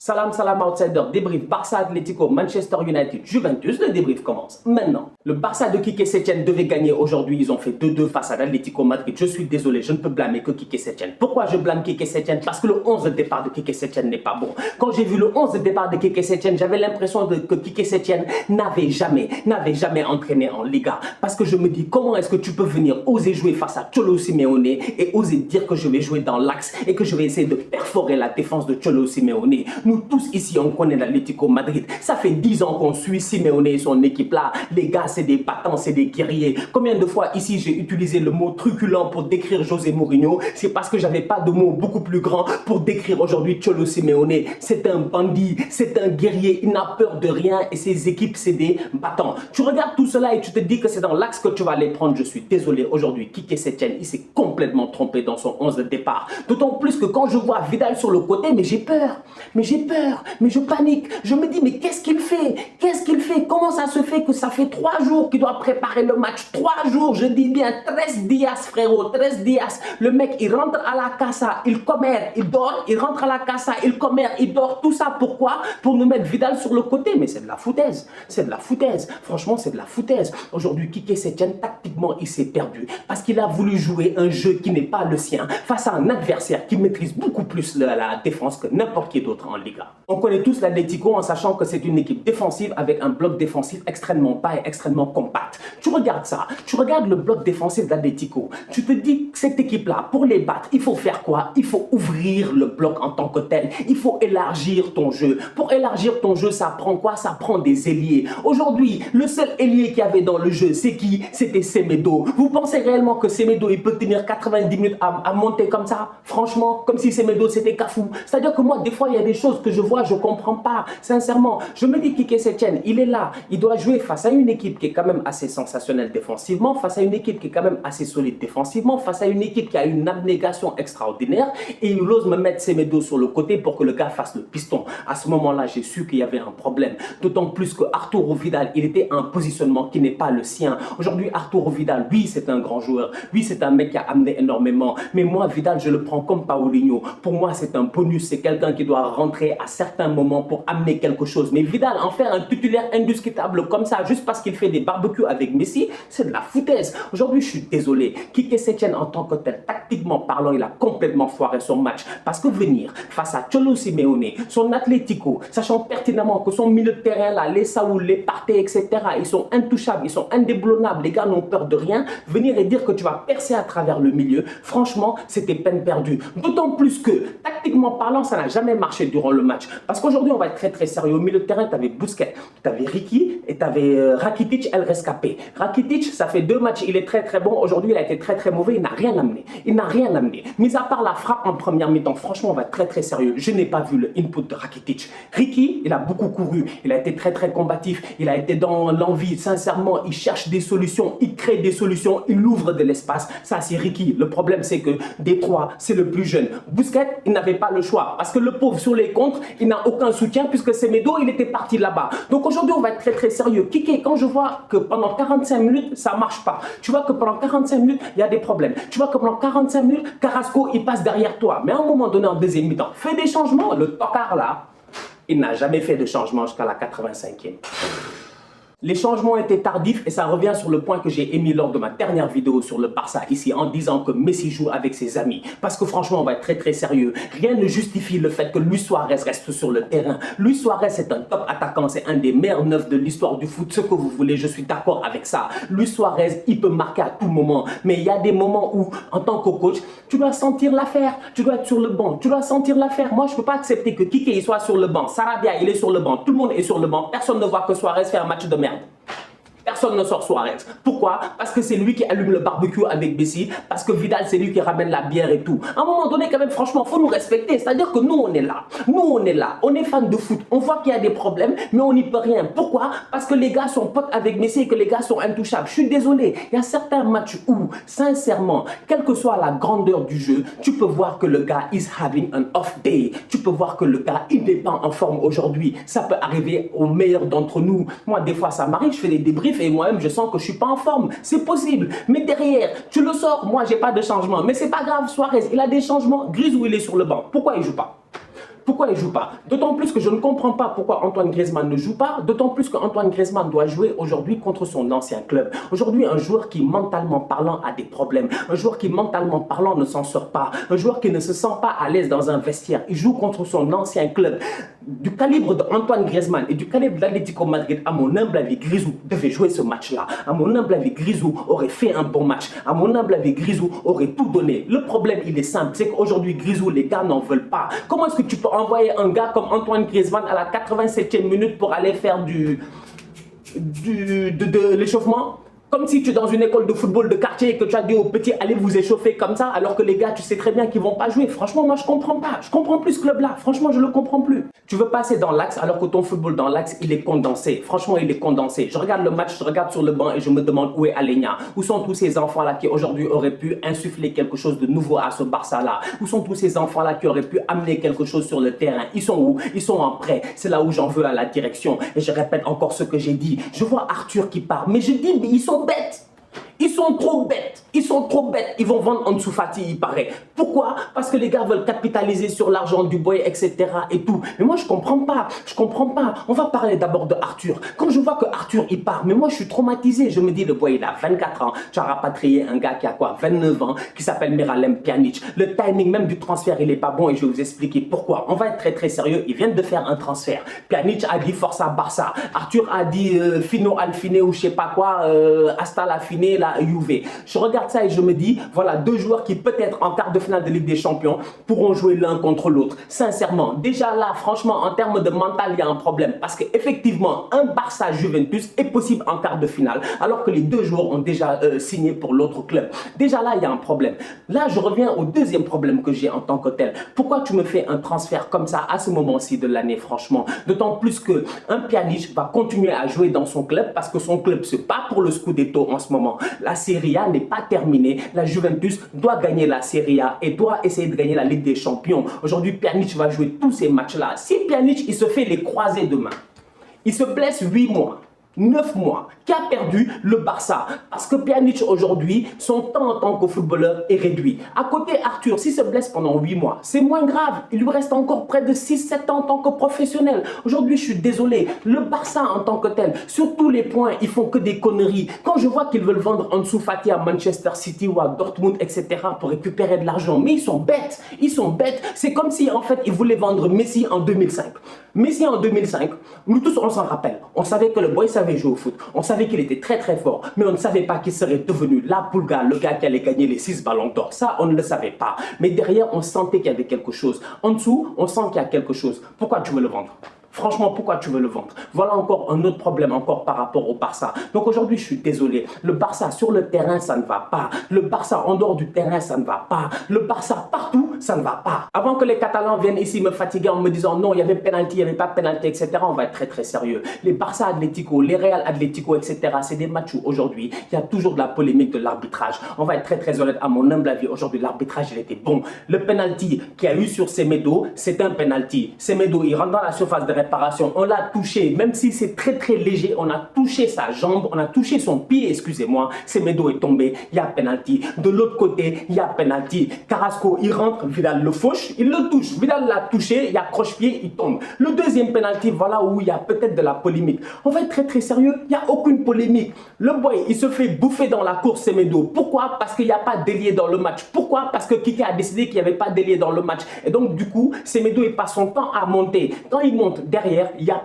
Salam, salam outsider, débrief Barça Atlético, Manchester United, Juventus, le débrief commence maintenant. Le Barça de Quique Setien devait gagner aujourd'hui, ils ont fait 2-2 face à l'Atlético Madrid. Je suis désolé, je ne peux blâmer que Quique Setien. Pourquoi je blâme Quique Setien? Parce que le 11 de départ de Quique Setien n'est pas bon. Quand j'ai vu le 11 de départ de Quique Setien, j'avais l'impression que Quique Setien n'avait jamais entraîné en Liga. Parce que je me dis, comment est-ce que tu peux venir oser jouer face à Cholo Simeone et oser dire que je vais jouer dans l'axe et que je vais essayer de perforer la défense de Cholo Simeone? Nous tous ici, on connaît l'Atlético Madrid. Ça fait 10 ans qu'on suit Simeone et son équipe là. Les gars, c'est des battants, c'est des guerriers. Combien de fois ici j'ai utilisé le mot truculent pour décrire José Mourinho? C'est parce que j'avais pas de mots beaucoup plus grands pour décrire aujourd'hui Cholo Simeone. C'est un bandit, c'est un guerrier, il n'a peur de rien et ses équipes, c'est des battants. Tu regardes tout cela et tu te dis que c'est dans l'axe que tu vas les prendre. Je suis désolé, aujourd'hui, Quique Setien, il s'est complètement trompé dans son 11 de départ. D'autant plus que quand je vois Vidal sur le côté, mais j'ai peur, mais je panique. Je me dis, mais qu'est-ce qu'il fait? Qu'est-ce qu'il fait? Comment ça se fait que ça fait 3 jours qu'il doit préparer le match? 3 jours, je dis bien 13 días, frérot, 13 días. Le mec, il rentre à la casa, il commère, il dort, il rentre à la casa, il commère, il dort. Tout ça, pourquoi? Pour nous mettre Vidal sur le côté. Mais c'est de la foutaise. C'est de la foutaise. Franchement, c'est de la foutaise. Aujourd'hui, Quique Setien, tactiquement, il s'est perdu. Parce qu'il a voulu jouer un jeu qui n'est pas le sien face à un adversaire qui maîtrise beaucoup plus la défense que n'importe qui d'autre en Liga. On connaît tous l'Atlético en sachant que c'est une équipe défensive avec un bloc défensif extrêmement bas et extrêmement compact. Tu regardes ça, tu regardes le bloc défensif d'Atlético, tu te dis que cette équipe-là, pour les battre, il faut faire quoi? Il faut ouvrir le bloc en tant que tel, il faut élargir ton jeu. Pour élargir ton jeu, ça prend quoi? Ça prend des ailiers. Aujourd'hui, le seul ailier qu'il y avait dans le jeu, c'est qui? C'était Semedo. Vous pensez réellement que Semedo, il peut tenir 90 minutes à monter comme ça? Franchement, comme si Semedo, c'était Cafou. C'est-à-dire que moi, des fois, il y a des choses que je vois, je comprends pas, sincèrement. Je me dis Quique Setien, il est là, il doit jouer face à une équipe qui est quand même assez sensationnelle défensivement, face à une équipe qui est quand même assez solide défensivement, face à une équipe qui a une abnégation extraordinaire et il ose me mettre Semedo sur le côté pour que le gars fasse le piston. À ce moment-là, j'ai su qu'il y avait un problème. D'autant plus que Arturo Vidal, il était à un positionnement qui n'est pas le sien. Aujourd'hui, Arturo Vidal, oui, c'est un grand joueur. Oui, c'est un mec qui a amené énormément. Mais moi, Vidal, je le prends comme Paulinho. Pour moi, c'est un bonus. C'est quelqu'un qui doit rentrer à certains moments pour amener quelque chose. Mais Vidal, en faire un titulaire indiscutable comme ça, juste parce qu'il fait des barbecues avec Messi, c'est de la foutaise. Aujourd'hui, je suis désolé. Quique Setien, en tant que tel, tactiquement parlant, il a complètement foiré son match. Parce que venir face à Cholo Simeone, son Atlético, sachant pertinemment que son milieu de terrain, là, les Saoul, les Partey, etc., ils sont intouchables, ils sont indéboulonnables, les gars n'ont peur de rien. Venir et dire que tu vas percer à travers le milieu, franchement, c'était peine perdue. D'autant plus que, tactiquement parlant, ça n'a jamais marché durant le match. Parce qu'aujourd'hui, on va être très sérieux. Au milieu de terrain, tu avais Busquets, tu avais Ricky et tu avais Rakitic, El Rescapé. Rakitic, ça fait 2 matchs, il est très bon. Aujourd'hui, il a été très mauvais, il n'a rien amené. Il n'a rien amené. Mis à part la frappe en première mi-temps, franchement, on va être très sérieux. Je n'ai pas vu le input de Rakitic. Ricky, il a beaucoup couru, il a été très combatif, il a été dans l'envie. Sincèrement, il cherche des solutions, il crée des solutions, il ouvre de l'espace. Ça, c'est Ricky. Le problème, c'est que des 3, c'est le plus jeune. Busquets, il n'avait pas le choix parce que le pauvre sur les contres, il n'a aucun soutien puisque Semedo, il était parti là-bas. Donc aujourd'hui, on va être très sérieux. Quique, quand je vois que pendant 45 minutes, ça marche pas. Tu vois que pendant 45 minutes, il y a des problèmes. Tu vois que pendant 45 minutes, Carrasco, il passe derrière toi. Mais à un moment donné, en deuxième mi-temps, fais des changements. Le tocard là, il n'a jamais fait de changement jusqu'à la 85e. Les changements étaient tardifs et ça revient sur le point que j'ai émis lors de ma dernière vidéo sur le Barça ici en disant que Messi joue avec ses amis. Parce que franchement, on va être très sérieux. Rien ne justifie le fait que Luis Suarez reste sur le terrain. Luis Suarez est un top attaquant, c'est un des meilleurs neufs de l'histoire du foot. Ce que vous voulez, je suis d'accord avec ça. Luis Suarez, il peut marquer à tout moment. Mais il y a des moments où, en tant que coach, tu dois sentir l'affaire. Tu dois être sur le banc. Tu dois sentir l'affaire. Moi, je ne peux pas accepter que Quique il soit sur le banc. Sarabia, il est sur le banc. Tout le monde est sur le banc. Personne ne voit que Suarez fait un match de merde. Personne ne sort Suarez. Pourquoi? Parce que c'est lui qui allume le barbecue avec Messi. Parce que Vidal, c'est lui qui ramène la bière et tout. À un moment donné, quand même, franchement, il faut nous respecter. C'est-à-dire que nous, on est là. Nous, on est là. On est fans de foot. On voit qu'il y a des problèmes, mais on n'y peut rien. Pourquoi? Parce que les gars sont potes avec Messi et que les gars sont intouchables. Je suis désolé. Il y a certains matchs où, sincèrement, quelle que soit la grandeur du jeu, tu peux voir que le gars is having an off day. Tu peux voir que le gars, il n'est pas en forme aujourd'hui. Ça peut arriver aux meilleurs d'entre nous. Moi, des fois, ça m'arrive. Je fais des débriefs et moi-même, je sens que je ne suis pas en forme. C'est possible. Mais derrière, tu le sors. Moi, je n'ai pas de changement. Mais ce n'est pas grave. Suarez, il a des changements. Grisou, il est sur le banc. Pourquoi il ne joue pas? Pourquoi il ne joue pas? D'autant plus que je ne comprends pas pourquoi Antoine Griezmann ne joue pas, d'autant plus qu'Antoine Griezmann doit jouer aujourd'hui contre son ancien club. Aujourd'hui, un joueur qui, mentalement parlant, a des problèmes, un joueur qui, mentalement parlant, ne s'en sort pas, un joueur qui ne se sent pas à l'aise dans un vestiaire, il joue contre son ancien club. Du calibre d'Antoine Griezmann et du calibre de l'Atlético Madrid, à mon humble avis, Grisou devait jouer ce match-là. À mon humble avis, Grisou aurait fait un bon match. À mon humble avis, Grisou aurait tout donné. Le problème, il est simple, c'est qu'aujourd'hui, Grisou, les gars n'en veulent pas. Comment est-ce que tu peux envoyer un gars comme Antoine Griezmann à la 87e minute pour aller faire de l'échauffement? Comme si tu es dans une école de football de quartier et que tu as dit aux petits, allez vous échauffer comme ça, alors que les gars, tu sais très bien qu'ils ne vont pas jouer. Franchement, moi, je ne comprends pas. Je ne comprends plus ce club-là. Franchement, je ne le comprends plus. Tu veux passer dans l'axe alors que ton football dans l'axe, il est condensé. Franchement, il est condensé. Je regarde le match, je regarde sur le banc et je me demande où est Alenia. Où sont tous ces enfants-là qui aujourd'hui auraient pu insuffler quelque chose de nouveau à ce Barça-là? Où sont tous ces enfants-là qui auraient pu amener quelque chose sur le terrain? Ils sont où? Ils sont en prêt. C'est là où j'en veux à la direction. Et je répète encore ce que j'ai dit. Je vois Arthur qui part, mais je dis, mais ils sont bêtes. Ils sont trop bêtes. Ils sont trop bêtes. Ils vont vendre Ansu Fati, il paraît. Pourquoi? Parce que les gars veulent capitaliser sur l'argent du boy, etc. et tout. Mais moi, je comprends pas. Je comprends pas. On va parler d'abord de Arthur. Quand je vois que Arthur, il part, mais moi, je suis traumatisé. Je me dis, le boy, il a 24 ans. Tu as rapatrié un gars qui a quoi? 29 ans, qui s'appelle Miralem Pjanic. Le timing même du transfert, il est pas bon et je vais vous expliquer pourquoi. On va être très, très sérieux. Ils viennent de faire un transfert. Pjanic a dit Forza Barça. Arthur a dit Fino al fine ou je sais pas quoi, hasta la fine, la Juve. Je regarde ça et je me dis, voilà, deux joueurs qui peut-être en quart de finale de Ligue des Champions pourront jouer l'un contre l'autre. Sincèrement, déjà là, franchement, en termes de mental, il y a un problème. Parce qu'effectivement, un Barça-Juventus est possible en quart de finale, alors que les deux joueurs ont déjà signé pour l'autre club. Déjà là, il y a un problème. Là, je reviens au deuxième problème que j'ai en tant que tel. Pourquoi tu me fais un transfert comme ça à ce moment-ci de l'année, franchement? D'autant plus qu'un Pjanic va continuer à jouer dans son club parce que son club se bat pour le Scudetto en ce moment. La Serie A n'est pas terminée. La Juventus doit gagner la Serie A et doit essayer de gagner la Ligue des Champions. Aujourd'hui, Pjanic va jouer tous ces matchs-là. Si Pjanic, il se fait les croisés demain, il se blesse 8 mois, 9 mois, qui a perdu le Barça. Parce que Pjanic aujourd'hui, son temps en tant que footballeur est réduit. À côté, Arthur, s'il se blesse pendant 8 mois, c'est moins grave. Il lui reste encore près de 6-7 ans en tant que professionnel. Aujourd'hui, je suis désolé. Le Barça en tant que tel, sur tous les points, ils font que des conneries. Quand je vois qu'ils veulent vendre Ansu Fati à Manchester City ou à Dortmund, etc. pour récupérer de l'argent, mais ils sont bêtes. Ils sont bêtes. C'est comme si, en fait, ils voulaient vendre Messi en 2005. Messi en 2005, nous tous, on s'en rappelle. On savait que le boy savait jouer au foot. On savait qu'il était très très fort. Mais on ne savait pas qu'il serait devenu la Pulga, le gars qui allait gagner les 6 ballons d'or. Ça, on ne le savait pas. Mais derrière, on sentait qu'il y avait quelque chose. En dessous, on sent qu'il y a quelque chose. Pourquoi tu veux le vendre? Franchement, pourquoi tu veux le vendre? Voilà encore un autre problème encore par rapport au Barça. Donc aujourd'hui, je suis désolé. Le Barça sur le terrain, ça ne va pas. Le Barça en dehors du terrain, ça ne va pas. Le Barça partout, ça ne va pas. Avant que les Catalans viennent ici me fatiguer en me disant non, il y avait penalty, il n'y avait pas penalty, etc. On va être très très sérieux. Les Barça Atlético, les Real Atlético, etc. C'est des matchs où aujourd'hui, il y a toujours de la polémique de l'arbitrage. On va être très très honnête. À mon humble avis, aujourd'hui, l'arbitrage, il était bon. Le penalty qu'il y a eu sur Semedo, c'est un penalty. Semedo, il rentre dans la surface de réparation, on l'a touché, même si c'est très très léger, on a touché sa jambe, on a touché son pied, excusez-moi, Semedo est tombé, il y a penalty. De l'autre côté, il y a penalty. Carrasco, il rentre, Vidal le fauche, il le touche, Vidal l'a touché, il y a croche-pied, il tombe. Le deuxième penalty, voilà où il y a peut-être de la polémique. On va être très très sérieux, il n'y a aucune polémique. Le boy, il se fait bouffer dans la course Semedo. Pourquoi? Parce qu'il n'y a pas d'ailier dans le match. Pourquoi? Parce que Kike a décidé qu'il n'y avait pas d'ailier dans le match. Et donc du coup, Semedo, il passe son temps à monter. Quand il monte derrière, il n'y a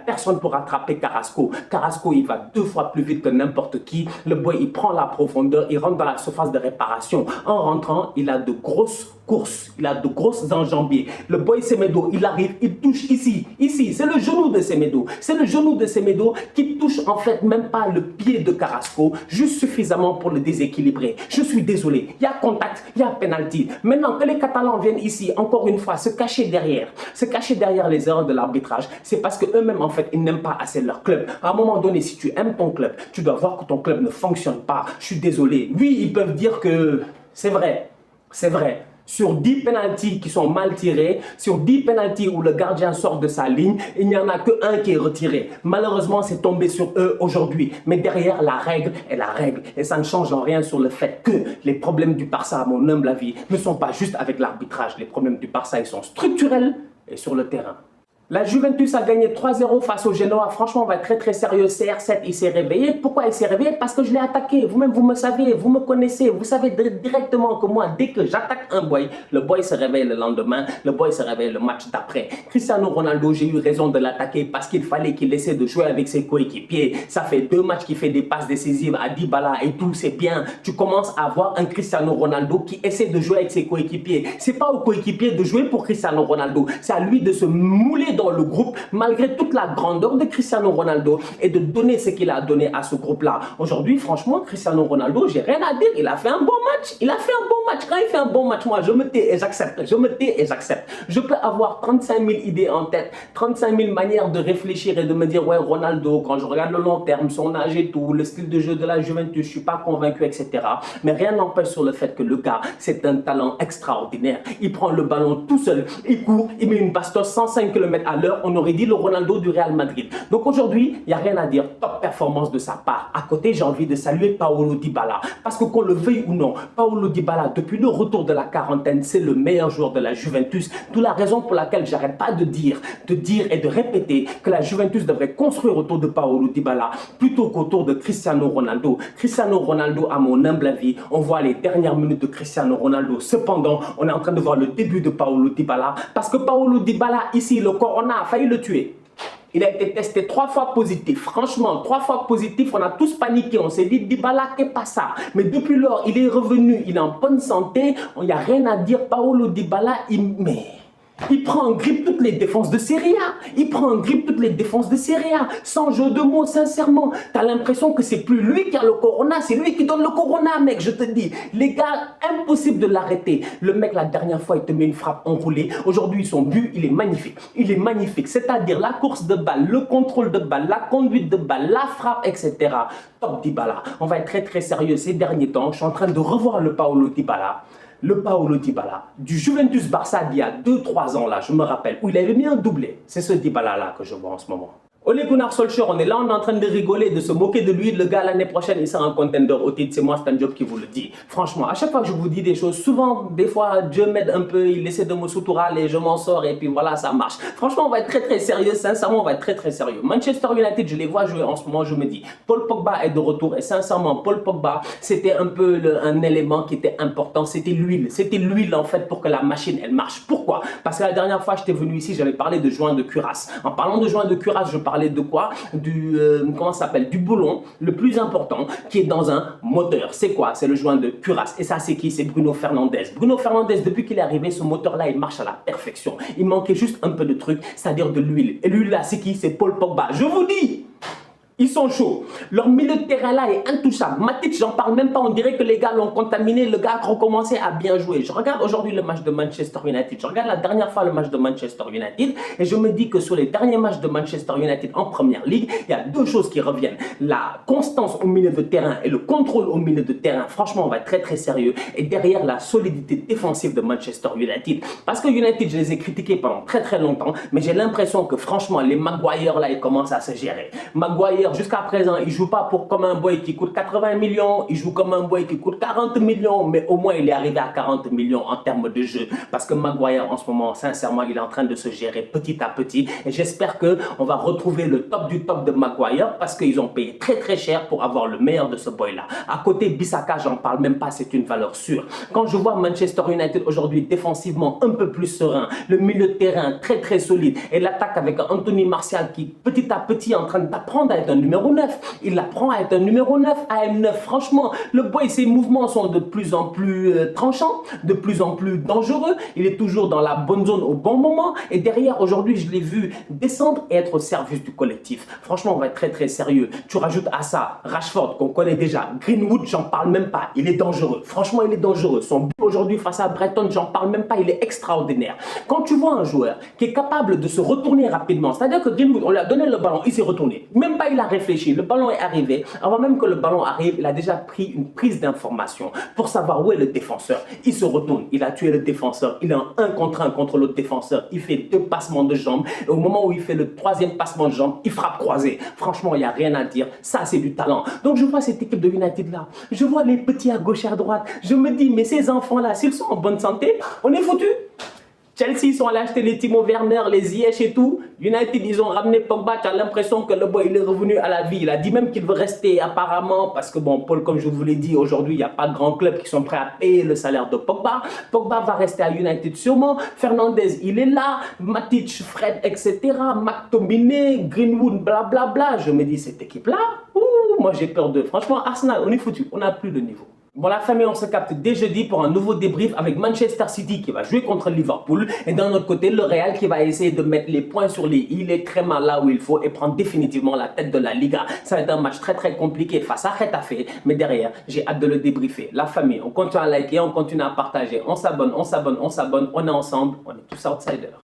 personne pour attraper Carrasco. Carrasco, il va 2 fois plus vite que n'importe qui. Le boy, il prend la profondeur, il rentre dans la surface de réparation. En rentrant, il a de grosses courses, il a de grosses enjambiers. Le boy Semedo, il arrive, il touche ici, c'est le genou de Semedo. C'est le genou de Semedo qui touche en fait même pas le pied de Carrasco, juste suffisamment pour le déséquilibrer. Je suis désolé, il y a contact, il y a penalty. Maintenant que les Catalans viennent ici, encore une fois, se cacher derrière les erreurs de l'arbitrage, c'est parce qu'eux-mêmes, en fait, ils n'aiment pas assez leur club. À un moment donné, si tu aimes ton club, tu dois voir que ton club ne fonctionne pas. Je suis désolé. Oui, ils peuvent dire que c'est vrai. Sur 10 pénaltys qui sont mal tirés, sur 10 pénaltys où le gardien sort de sa ligne, il n'y en a qu'un qui est retiré. Malheureusement, c'est tombé sur eux aujourd'hui. Mais derrière, la règle est la règle. Et ça ne change en rien sur le fait que les problèmes du Barça, à mon humble avis, ne sont pas juste avec l'arbitrage. Les problèmes du Barça, ils sont structurels et sur le terrain. La Juventus a gagné 3-0 face au Genoa. Franchement, on va être très très sérieux. CR7, il s'est réveillé. Pourquoi il s'est réveillé? Parce que je l'ai attaqué. Vous-même, vous me savez, vous me connaissez. Vous savez directement que moi, dès que j'attaque un boy, le boy se réveille le lendemain. Le boy se réveille le match d'après. Cristiano Ronaldo, j'ai eu raison de l'attaquer parce qu'il fallait qu'il essaie de jouer avec ses coéquipiers. Ça fait 2 matchs qu'il fait des passes décisives à Dybala et tout, c'est bien. Tu commences à avoir un Cristiano Ronaldo qui essaie de jouer avec ses coéquipiers. C'est pas aux coéquipiers de jouer pour Cristiano Ronaldo. C'est à lui de se mouler dans le groupe malgré toute la grandeur de Cristiano Ronaldo et de donner ce qu'il a donné à ce groupe-là. Aujourd'hui, franchement, Cristiano Ronaldo, j'ai rien à dire. Il a fait un bon match. Il a fait un bon match. Quand il fait un bon match, moi, je me tais et j'accepte. Je me tais et j'accepte. Je peux avoir 35 000 idées en tête, 35 000 manières de réfléchir et de me dire, ouais, Ronaldo, quand je regarde le long terme, son âge et tout, le style de jeu de la Juventus, je suis pas convaincu, etc. Mais rien n'empêche sur le fait que le gars, c'est un talent extraordinaire. Il prend le ballon tout seul, il court, il met une bastos 105 km à l'heure. On aurait dit le Ronaldo du Real Madrid. Donc aujourd'hui, il n'y a rien à dire. Top performance de sa part. À côté, j'ai envie de saluer Paulo Dybala. Parce que qu'on le veuille ou non, Paulo Dybala, depuis le retour de la quarantaine, c'est le meilleur joueur de la Juventus. D'où la raison pour laquelle j'arrête pas de dire et de répéter que la Juventus devrait construire autour de Paulo Dybala plutôt qu'autour de Cristiano Ronaldo. Cristiano Ronaldo, à mon humble avis, on voit les dernières minutes de Cristiano Ronaldo. Cependant, on est en train de voir le début de Paulo Dybala. Parce que Paulo Dybala, ici, le Corona a failli le tuer. Il a été testé 3 fois positif. Franchement, 3 fois positif, on a tous paniqué. On s'est dit, Dybala, qu'est pas ça? Mais depuis lors, il est revenu, il est en bonne santé. Il n'y a rien à dire. Paulo Dybala, il prend en grippe toutes les défenses de Serie A. Il prend en grippe toutes les défenses de Serie A. Sans jeu de mots, sincèrement. Tu as l'impression que c'est plus lui qui a le corona, c'est lui qui donne le corona, mec, je te dis. Les gars, impossible de l'arrêter. Le mec, la dernière fois, il te met une frappe enroulée. Aujourd'hui, son but, il est magnifique. Il est magnifique. C'est-à-dire la course de balle, le contrôle de balle, la conduite de balle, la frappe, etc. Top Dybala. On va être très, très sérieux ces derniers temps. Je suis en train de revoir le Paulo Dybala. Le Paulo Dybala, du Juventus Barça d'il y a 2-3 ans là, je me rappelle, où il avait mis un doublé. C'est ce Dybala là que je vois en ce moment. Ole Gunnar Solskjaer, on est là, on est en train de rigoler, de se moquer de lui. Le gars, l'année prochaine, il sera un contender au titre. C'est moi, c'est un job qui vous le dit. Franchement, à chaque fois que je vous dis des choses, souvent, des fois, Dieu m'aide un peu, il essaie de me souturaler, je m'en sors et puis voilà, ça marche. Franchement, on va être très très sérieux. Sincèrement, on va être très très sérieux. Manchester United, je les vois jouer en ce moment, je me dis, Paul Pogba est de retour. Et sincèrement, Paul Pogba, c'était un peu un élément qui était important. C'était l'huile. C'était l'huile en fait pour que la machine, elle marche. Pourquoi? Parce que la dernière fois, j'étais venu ici, j'avais parlé de joint de cuirasse. En parlant de joint de cuirasse, je parlais de quoi? Comment ça s'appelle? Du boulon le plus important qui est dans un moteur. C'est quoi? C'est le joint de cuirasse. Et ça, c'est qui? C'est Bruno Fernandes. Bruno Fernandes, depuis qu'il est arrivé, ce moteur-là, il marche à la perfection. Il manquait juste un peu de truc, c'est-à-dire de l'huile. Et l'huile là, c'est qui? C'est Paul Pogba. Je vous dis! Ils sont chauds. Leur milieu de terrain là est intouchable. Matic, j'en parle même pas. On dirait que les gars l'ont contaminé. Le gars a recommencé à bien jouer. Je regarde aujourd'hui le match de Manchester United. Je regarde la dernière fois le match de Manchester United. Et je me dis que sur les derniers matchs de Manchester United en première ligue, il y a 2 choses qui reviennent. La constance au milieu de terrain et le contrôle au milieu de terrain. Franchement, on va être très très sérieux. Et derrière la solidité défensive de Manchester United. Parce que United, je les ai critiqués pendant très très longtemps. Mais j'ai l'impression que franchement, les Maguire là, ils commencent à se gérer. Maguire, jusqu'à présent, il ne joue pas comme un boy qui coûte 80 millions, il joue comme un boy qui coûte 40 millions, mais au moins il est arrivé à 40 millions en termes de jeu. Parce que Maguire, en ce moment, sincèrement, il est en train de se gérer petit à petit. Et j'espère qu'on va retrouver le top du top de Maguire parce qu'ils ont payé très très cher pour avoir le meilleur de ce boy-là. À côté, Bissaka, j'en parle même pas, c'est une valeur sûre. Quand je vois Manchester United aujourd'hui défensivement un peu plus serein, le milieu de terrain très très solide et l'attaque avec Anthony Martial qui petit à petit est en train d'apprendre à être un numéro 9. Il apprend à être un numéro 9, AM9. Franchement, le boy, ses mouvements sont de plus en plus tranchants, de plus en plus dangereux. Il est toujours dans la bonne zone au bon moment. Et derrière, aujourd'hui, je l'ai vu descendre et être au service du collectif. Franchement, on va être très très sérieux. Tu rajoutes à ça Rashford, qu'on connaît déjà. Greenwood, j'en parle même pas. Il est dangereux. Franchement, il est dangereux. Son but aujourd'hui face à Brighton, j'en parle même pas. Il est extraordinaire. Quand tu vois un joueur qui est capable de se retourner rapidement, c'est-à-dire que Greenwood, on lui a donné le ballon, il s'est retourné. Même pas il a réfléchi. Le ballon est arrivé. Avant même que le ballon arrive, il a déjà pris une prise d'information pour savoir où est le défenseur. Il se retourne. Il a tué le défenseur. Il est en 1 contre 1 contre l'autre défenseur. Il fait 2 passements de jambes. Et au moment où il fait le 3e passement de jambes, il frappe croisé. Franchement, il n'y a rien à dire. Ça, c'est du talent. Donc, je vois cette équipe de United là. Je vois les petits à gauche et à droite. Je me dis, mais ces enfants là, s'ils sont en bonne santé, on est foutus. Chelsea, ils sont allés acheter les Timo Werner, les Ziyech et tout. United, ils ont ramené Pogba. Tu as l'impression que le boy, il est revenu à la vie. Il a dit même qu'il veut rester apparemment parce que, bon, Paul, comme je vous l'ai dit, aujourd'hui, il n'y a pas de grands clubs qui sont prêts à payer le salaire de Pogba. Pogba va rester à United sûrement. Fernandez, il est là. Matic, Fred, etc. McTominay, Greenwood, blablabla. Je me dis, cette équipe-là, moi j'ai peur d'eux. Franchement, Arsenal, on est foutu. On n'a plus de niveau. Bon, la famille, on se capte dès jeudi pour un nouveau débrief avec Manchester City qui va jouer contre Liverpool. Et d'un autre côté, le Real qui va essayer de mettre les points sur les i, les très mal là où il faut et prendre définitivement la tête de la Liga. Ça va être un match très compliqué face à Getafe. Mais derrière, j'ai hâte de le débriefer. La famille, on continue à liker, on continue à partager. On s'abonne, on est ensemble, on est tous outsiders.